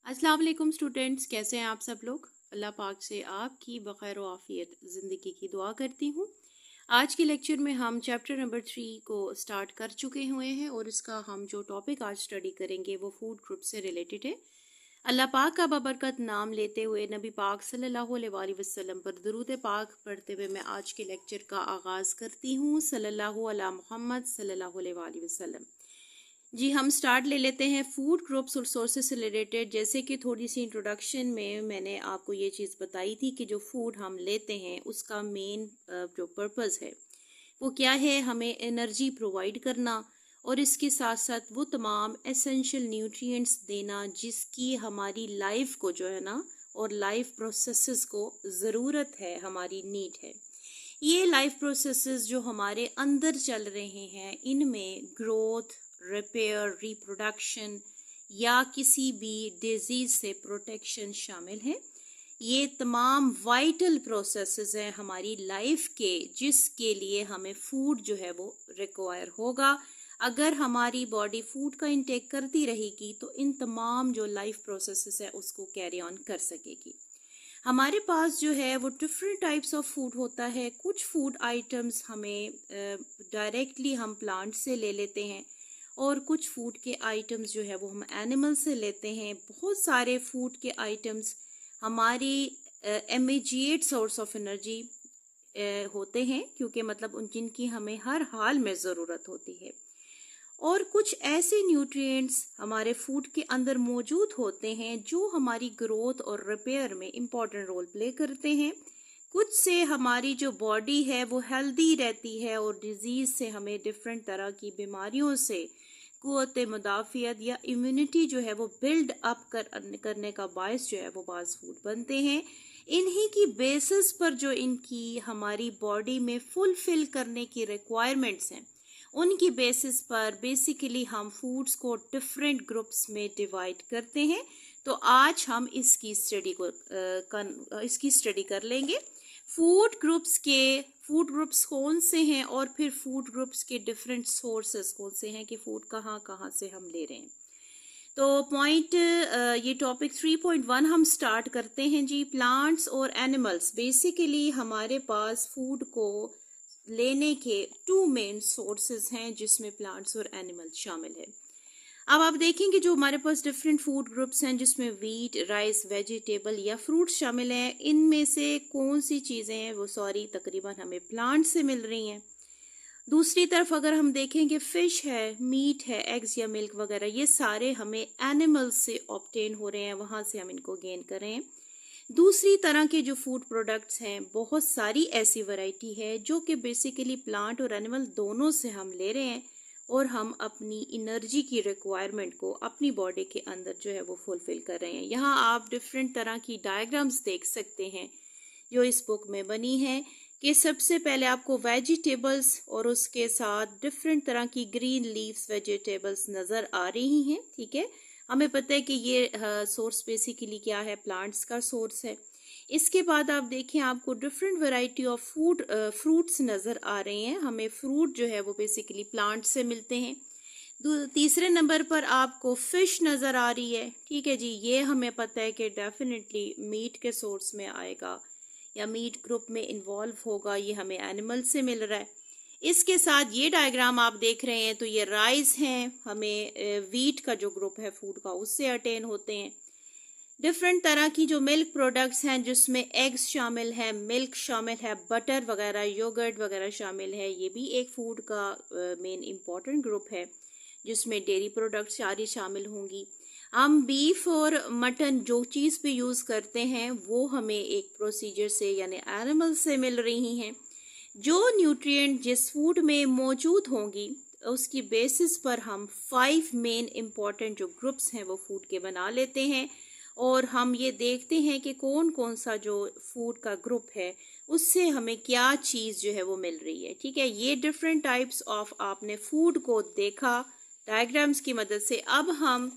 अस्सलाम वालेकुम स्टूडेंट्स, कैसे हैं आप सब लोग। अल्लाह पाक से आपकी बखैर आफियत ज़िंदगी की दुआ करती हूँ। आज के लेक्चर में हम चैप्टर नंबर 3 को स्टार्ट कर चुके हुए हैं और इसका हम जो टॉपिक आज स्टडी करेंगे वो फूड ग्रुप से रिलेटेड है। अल्लाह पाक का बबरकत नाम लेते हुए नबी पाक सल्लल्लाहु अलैहि वसल्लम पर दुरूद पाक पढ़ते हुए मैं आज के लेक्चर का आगाज़ करती हूँ। सल्लल्लाहु अला मुहम्मद सल्लल्लाहु अलैहि वसल्लम। जी, हम स्टार्ट ले लेते हैं फूड ग्रुप्स और सोर्सेस से रिलेटेड। जैसे कि थोड़ी सी इंट्रोडक्शन में मैंने आपको ये चीज़ बताई थी कि जो फूड हम लेते हैं उसका मेन जो पर्पस है वो क्या है, हमें एनर्जी प्रोवाइड करना और इसके साथ साथ वो तमाम एसेंशियल न्यूट्रिएंट्स देना जिसकी हमारी लाइफ को जो है ना और लाइफ प्रोसेसेस को ज़रूरत है, हमारी नीड है। ये लाइफ प्रोसेसेस जो हमारे अंदर चल रहे हैं इनमें ग्रोथ, रिपेयर, रिप्रोडक्शन या किसी भी डिजीज से प्रोटेक्शन शामिल है। ये तमाम वाइटल प्रोसेसेस हैं हमारी लाइफ के, जिसके लिए हमें फूड जो है वो रिक्वायर होगा। अगर हमारी बॉडी फूड का इंटेक करती रहेगी तो इन तमाम जो लाइफ प्रोसेसेस है उसको कैरी ऑन कर सकेगी। हमारे पास जो है वो डिफरेंट टाइप्स ऑफ फूड होता है। कुछ फूड आइटम्स हमें डायरेक्टली हम प्लांट से ले लेते हैं और कुछ फूड के आइटम्स जो है वो हम एनिमल से लेते हैं। बहुत सारे फूड के आइटम्स हमारी इमीडिएट सोर्स ऑफ एनर्जी होते हैं, क्योंकि मतलब उन जिनकी हमें हर हाल में ज़रूरत होती है। और कुछ ऐसे न्यूट्रिएंट्स हमारे फूड के अंदर मौजूद होते हैं जो हमारी ग्रोथ और रिपेयर में इम्पॉर्टेंट रोल प्ले करते हैं। कुछ से हमारी जो बॉडी है वो हेल्दी रहती है और डिजीज से हमें डिफरेंट तरह की बीमारियों से कुव्वत मुदाफ़ियत या इम्यूनिटी जो है वो बिल्ड अप करने का बायस जो है वो बाज़ फूड बनते हैं। इन्हीं की बेसिस पर जो इनकी हमारी बॉडी में फुलफिल करने की रिक्वायरमेंट्स हैं उनकी बेसिस पर बेसिकली हम फूड्स को डिफरेंट ग्रुप्स में डिवाइड करते हैं। तो आज हम इसकी स्टडी कर लेंगे। फूड ग्रुप्स कौन से हैं और फिर फूड ग्रुप्स के डिफरेंट सोर्सेस कौन से हैं कि फूड कहाँ कहाँ से हम ले रहे हैं। तो ये टॉपिक 3.1 हम स्टार्ट करते हैं जी। प्लांट्स और एनिमल्स, बेसिकली हमारे पास फूड को लेने के टू मेन सोर्सेज हैं जिसमें प्लांट्स और एनिमल्स शामिल है। अब आप देखेंगे जो हमारे पास डिफरेंट फूड ग्रुप्स हैं जिसमें वीट, राइस, वेजिटेबल या फ्रूट शामिल हैं, इनमें से कौन सी चीज़ें हैं वो तकरीबन हमें प्लांट से मिल रही हैं। दूसरी तरफ अगर हम देखेंगे फिश है, मीट है, एग्स या मिल्क वगैरह, ये सारे हमें एनिमल्स से ऑब्टेन हो रहे हैं, वहाँ से हम इनको गेन कर रहे हैं। दूसरी तरह के जो फूड प्रोडक्ट्स हैं बहुत सारी ऐसी वैरायटी है जो कि बेसिकली प्लांट और एनिमल दोनों से हम ले रहे हैं और हम अपनी एनर्जी की रिक्वायरमेंट को अपनी बॉडी के अंदर जो है वो फुलफिल कर रहे हैं। यहाँ आप डिफरेंट तरह की डायग्राम्स देख सकते हैं जो इस बुक में बनी है कि सबसे पहले आपको वेजिटेबल्स और उसके साथ डिफरेंट तरह की ग्रीन लीव्स वेजिटेबल्स नज़र आ रही हैं। ठीक है, हमें पता है कि ये सोर्स बेसिकली क्या है, प्लांट्स का सोर्स है। इसके बाद आप देखें आपको डिफरेंट वैरायटी ऑफ फ्रूट्स नज़र आ रहे हैं। हमें फ्रूट जो है वो बेसिकली प्लांट से मिलते हैं। तीसरे नंबर पर आपको फिश नज़र आ रही है। ठीक है जी, ये हमें पता है कि डेफिनेटली मीट के सोर्स में आएगा या मीट ग्रुप में इन्वॉल्व होगा, ये हमें एनिमल से मिल रहा है। इसके साथ ये डायग्राम आप देख रहे हैं तो ये राइस हैं, हमें वीट का जो ग्रुप है फूड का उससे अटेन होते हैं। डिफरेंट तरह की जो मिल्क प्रोडक्ट्स हैं जिसमें एग्स शामिल है, मिल्क शामिल है, बटर वगैरह, योगर्ट वगैरह शामिल है, ये भी एक फूड का मेन इम्पॉर्टेंट ग्रुप है जिसमें डेयरी प्रोडक्ट्स सारी शामिल होंगी। हम बीफ और मटन जो चीज़ पे यूज़ करते हैं वो हमें एक प्रोसीजर से यानी एनिमल से मिल रही हैं। जो न्यूट्रिएंट जिस फूड में मौजूद होंगी उसकी बेसिस पर हम 5 मेन इम्पॉर्टेंट जो ग्रुप्स हैं वो फूड के बना लेते हैं और हम ये देखते हैं कि कौन कौन सा जो फूड का ग्रुप है उससे हमें क्या चीज़ जो है वो मिल रही है। ठीक है, ये डिफरेंट टाइप्स ऑफ आपने फूड को देखा डायग्राम्स की मदद से। अब हम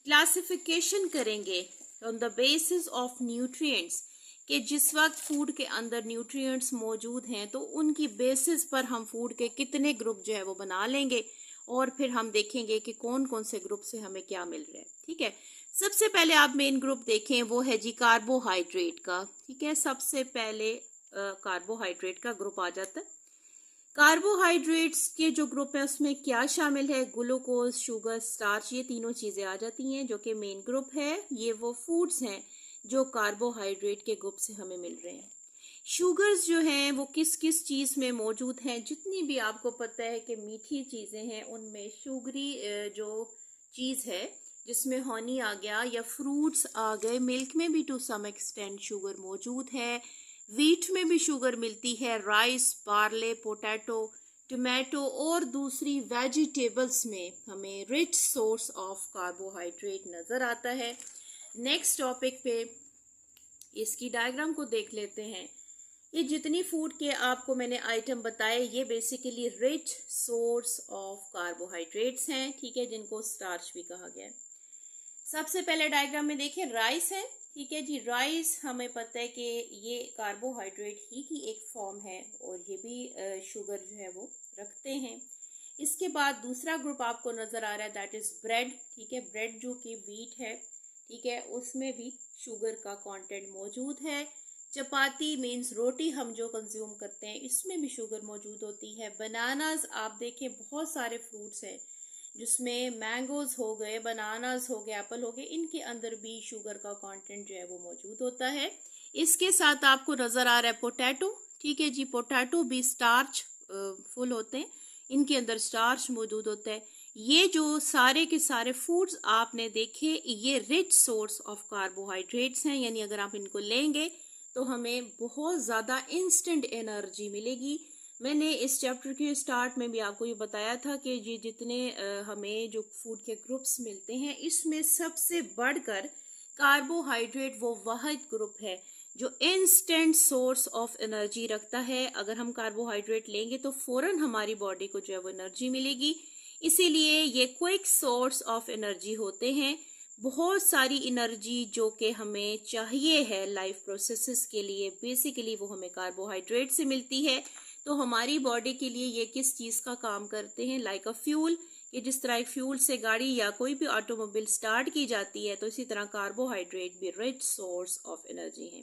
क्लासिफिकेशन करेंगे on the basis of nutrients कि जिस वक्त फूड के अंदर न्यूट्रिएंट्स मौजूद हैं तो उनकी बेसिस पर हम फूड के कितने ग्रुप जो है वो बना लेंगे और फिर हम देखेंगे कि कौन कौन से ग्रुप से हमें क्या मिल रहा है। ठीक है, सबसे पहले आप मेन ग्रुप देखें, वो है जी कार्बोहाइड्रेट का। ठीक है, सबसे पहले कार्बोहाइड्रेट का ग्रुप आ जाता है। कार्बोहाइड्रेट्स के जो ग्रुप है उसमें क्या शामिल है, ग्लूकोज, शुगर, स्टार्च, ये तीनों चीजें आ जाती हैं जो कि मेन ग्रुप है। ये वो फूड्स हैं जो कार्बोहाइड्रेट के ग्रुप से हमें मिल रहे हैं। शुगर्स जो हैं वो किस किस चीज में मौजूद हैं, जितनी भी आपको पता है कि मीठी चीजें हैं उनमें शुगरी जो चीज है, जिसमें हनी आ गया या फ्रूट्स आ गए, मिल्क में भी टू सम एक्सटेंट शुगर मौजूद है, व्हीट में भी शुगर मिलती है, राइस, बार्ले, पोटैटो, टोमेटो और दूसरी वेजिटेबल्स में हमें रिच सोर्स ऑफ कार्बोहाइड्रेट नजर आता है। नेक्स्ट टॉपिक पे इसकी डायग्राम को देख लेते हैं। ये जितनी फूड के आपको मैंने आइटम बताए ये basically rich source of carbohydrates हैं, ठीक है, जिनको स्टार्च भी कहा गया है। सबसे पहले डायग्राम में देखिए राइस है, ठीक है जी। राइस हमें पता है कि ये कार्बोहाइड्रेट ही की एक फॉर्म है और ये भी शुगर जो है वो रखते हैं। इसके बाद दूसरा ग्रुप आपको नजर आ रहा है, दैट इज ब्रेड, ठीक है। ब्रेड जो कि व्हीट है, ठीक है, उसमें भी शुगर का कंटेंट मौजूद है। चपाती मीन्स रोटी हम जो कंज्यूम करते हैं इसमें भी शुगर मौजूद होती है। बनानास, आप देखें बहुत सारे फ्रूट्स हैं जिसमें मैंगोज हो गए, बनानास हो गए, एप्पल हो गए, इनके अंदर भी शुगर का कंटेंट जो है वो मौजूद होता है। इसके साथ आपको नजर आ रहा है पोटैटो, ठीक है जी। पोटैटो भी स्टार्च फुल होते हैं, इनके अंदर स्टार्च मौजूद होता है। ये जो सारे के सारे फूड्स आपने देखे ये रिच सोर्स ऑफ कार्बोहाइड्रेट्स हैं, यानी अगर आप इनको लेंगे तो हमें बहुत ज़्यादा इंस्टेंट एनर्जी मिलेगी। मैंने इस चैप्टर के स्टार्ट में भी आपको ये बताया था कि ये जितने हमें जो फूड के ग्रुप्स मिलते हैं इसमें सबसे बढ़कर कार्बोहाइड्रेट वो वाहिद ग्रुप है जो इंस्टेंट सोर्स ऑफ एनर्जी रखता है। अगर हम कार्बोहाइड्रेट लेंगे तो फौरन हमारी बॉडी को जो है वो एनर्जी मिलेगी, इसीलिए ये क्विक सोर्स ऑफ एनर्जी होते हैं। बहुत सारी एनर्जी जो कि हमें चाहिए है लाइफ प्रोसेसेस के लिए, बेसिकली वो हमें कार्बोहाइड्रेट से मिलती है। तो हमारी बॉडी के लिए ये किस चीज़ का काम करते हैं, लाइक अ फ्यूल, कि जिस तरह एक फ्यूल से गाड़ी या कोई भी ऑटोमोबाइल स्टार्ट की जाती है, तो इसी तरह कार्बोहाइड्रेट भी रिच सोर्स ऑफ एनर्जी है।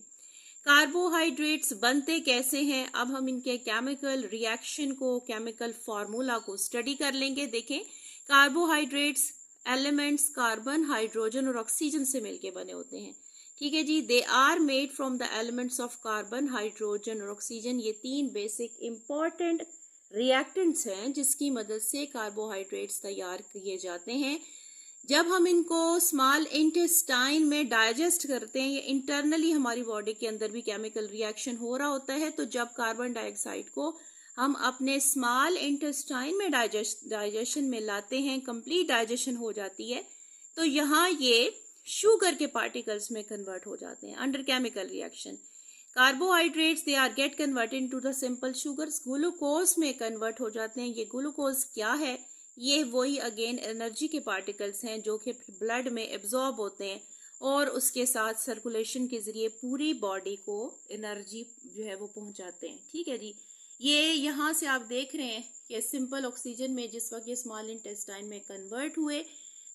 कार्बोहाइड्रेट्स बनते कैसे हैं, अब हम इनके केमिकल रिएक्शन को, केमिकल फार्मूला को स्टडी कर लेंगे। देखें, कार्बोहाइड्रेट्स एलिमेंट्स कार्बन, हाइड्रोजन और ऑक्सीजन से मिलके बने होते हैं, ठीक है जी। They are made from the elements of carbon, hydrogen और ऑक्सीजन। ये तीन बेसिक इंपॉर्टेंट रिएक्टेंट्स हैं जिसकी मदद से कार्बोहाइड्रेट्स तैयार किए जाते हैं। जब हम इनको स्मॉल इंटेस्टाइन में डाइजेस्ट करते हैं, ये इंटरनली हमारी बॉडी के अंदर भी केमिकल रिएक्शन हो रहा होता है। तो जब कार्बन डाइऑक्साइड को हम अपने स्मॉल इंटेस्टाइन में डाइजेशन में लाते हैं, कंप्लीट डाइजेशन हो जाती है, तो यहाँ ये शुगर के पार्टिकल्स में कन्वर्ट हो जाते हैं under chemical reaction. Carbohydrates they are get converted into the simple sugars, glucose में कन्वर्ट हो जाते हैं। ये ग्लूकोज क्या है, ये वही अगेन एनर्जी के पार्टिकल्स हैं जो कि ब्लड में एब्जॉर्ब होते हैं और उसके साथ सर्कुलेशन के जरिए पूरी बॉडी को एनर्जी जो है वो पहुंचाते हैं, ठीक है जी। ये यहाँ से आप देख रहे हैं कि सिंपल ऑक्सीजन में जिस वक्त ये स्मॉल इंटेस्टाइन में कन्वर्ट हुए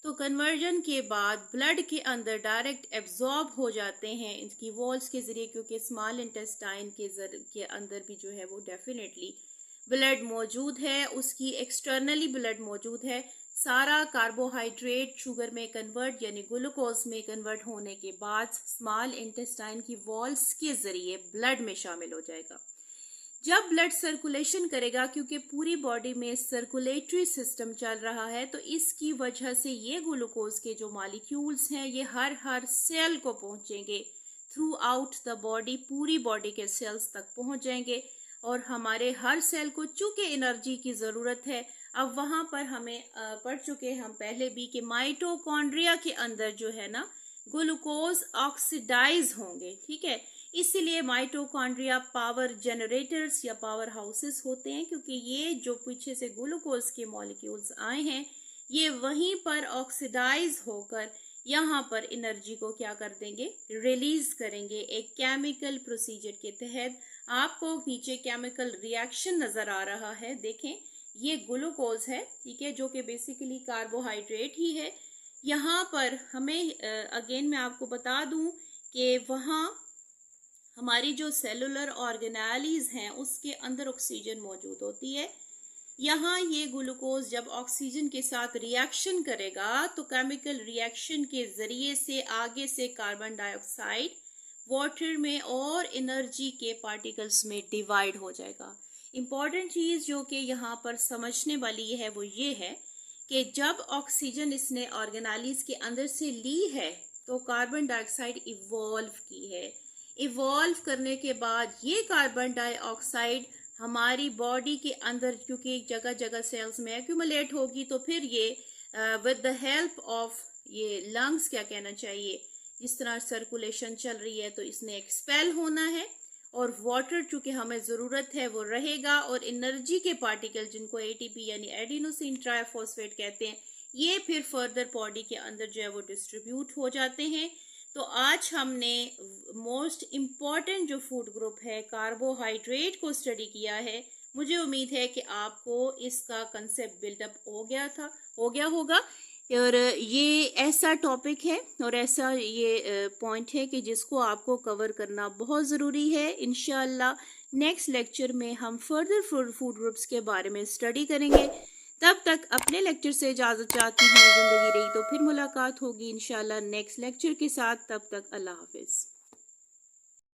तो कन्वर्जन के बाद ब्लड के अंदर डायरेक्ट एब्जॉर्ब हो जाते हैं इनकी वॉल्स के जरिए, क्योंकि स्मॉल इंटेस्टाइन के अंदर भी जो है वो डेफिनेटली ब्लड मौजूद है, उसकी एक्सटर्नली ब्लड मौजूद है। सारा कार्बोहाइड्रेट शुगर में कन्वर्ट यानी ग्लूकोज में कन्वर्ट होने के बाद स्मॉल इंटेस्टाइन की वॉल्स के जरिए ब्लड में शामिल हो जाएगा। जब ब्लड सर्कुलेशन करेगा, क्योंकि पूरी बॉडी में सर्कुलेटरी सिस्टम चल रहा है, तो इसकी वजह से ये ग्लूकोज के जो मॉलिक्यूल्स हैं ये हर सेल को पहुंचेंगे थ्रू आउट द बॉडी, पूरी बॉडी के सेल्स तक पहुंच जाएंगे। और हमारे हर सेल को चूंकि एनर्जी की ज़रूरत है, अब वहाँ पर हमें पढ़ चुके हम पहले भी कि माइटोकॉन्ड्रिया के अंदर जो है ना ग्लूकोज ऑक्सीडाइज होंगे, ठीक है। इसीलिए माइटोकॉन्ड्रिया पावर जनरेटर्स या पावर हाउसेस होते हैं, क्योंकि ये जो पीछे से ग्लूकोज के मॉलिक्यूल्स आए हैं ये वहीं पर ऑक्सीडाइज होकर यहाँ पर एनर्जी को क्या कर देंगे, रिलीज करेंगे एक केमिकल प्रोसीजर के तहत। आपको नीचे केमिकल रिएक्शन नजर आ रहा है, देखें ये ग्लूकोज है, ठीक है, जो कि बेसिकली कार्बोहाइड्रेट ही है। यहाँ पर हमें अगेन मैं आपको बता दूं कि वहाँ हमारी जो सेलुलर ऑर्गेनेलीज हैं उसके अंदर ऑक्सीजन मौजूद होती है। यहाँ ये ग्लूकोज जब ऑक्सीजन के साथ रिएक्शन करेगा तो केमिकल रिएक्शन के जरिए से आगे से कार्बन डाइऑक्साइड वाटर में और एनर्जी के पार्टिकल्स में डिवाइड हो जाएगा। इम्पॉर्टेंट चीज़ जो कि यहाँ पर समझने वाली है वो ये है कि जब ऑक्सीजन इसने ऑर्गेनेलीज के अंदर से ली है तो कार्बन डाइऑक्साइड इवॉल्व की है। इवॉल्व करने के बाद ये कार्बन डाइऑक्साइड हमारी बॉडी के अंदर क्योंकि जगह जगह सेल्स में एक्यूमुलेट होगी तो फिर ये विद द हेल्प ऑफ ये लंग्स क्या कहना चाहिए, जिस तरह सर्कुलेशन चल रही है तो इसने एक्सपेल होना है और वाटर चूंकि हमें ज़रूरत है वो रहेगा और एनर्जी के पार्टिकल जिनको एटीपी यानी एडिनोसिन ट्राइफॉस्फेट कहते हैं ये फिर फर्दर बॉडी के अंदर जो है वो डिस्ट्रीब्यूट हो जाते हैं। तो आज हमने मोस्ट इम्पॉर्टेंट जो फूड ग्रुप है कार्बोहाइड्रेट को स्टडी किया है। मुझे उम्मीद है कि आपको इसका कंसेप्ट बिल्डअप हो गया होगा और ये ऐसा टॉपिक है और ऐसा ये पॉइंट है कि जिसको आपको कवर करना बहुत ज़रूरी है। इंशाल्लाह नेक्स्ट लेक्चर में हम फर्दर फूड ग्रुप्स के बारे में स्टडी करेंगे। तब तक अपने लेक्चर से इजाज़त चाहती हूँ। ज़िंदगी रही तो फिर मुलाकात होगी इंशाल्लाह नेक्स्ट लेक्चर के साथ। तब तक अल्लाह हाफिज़।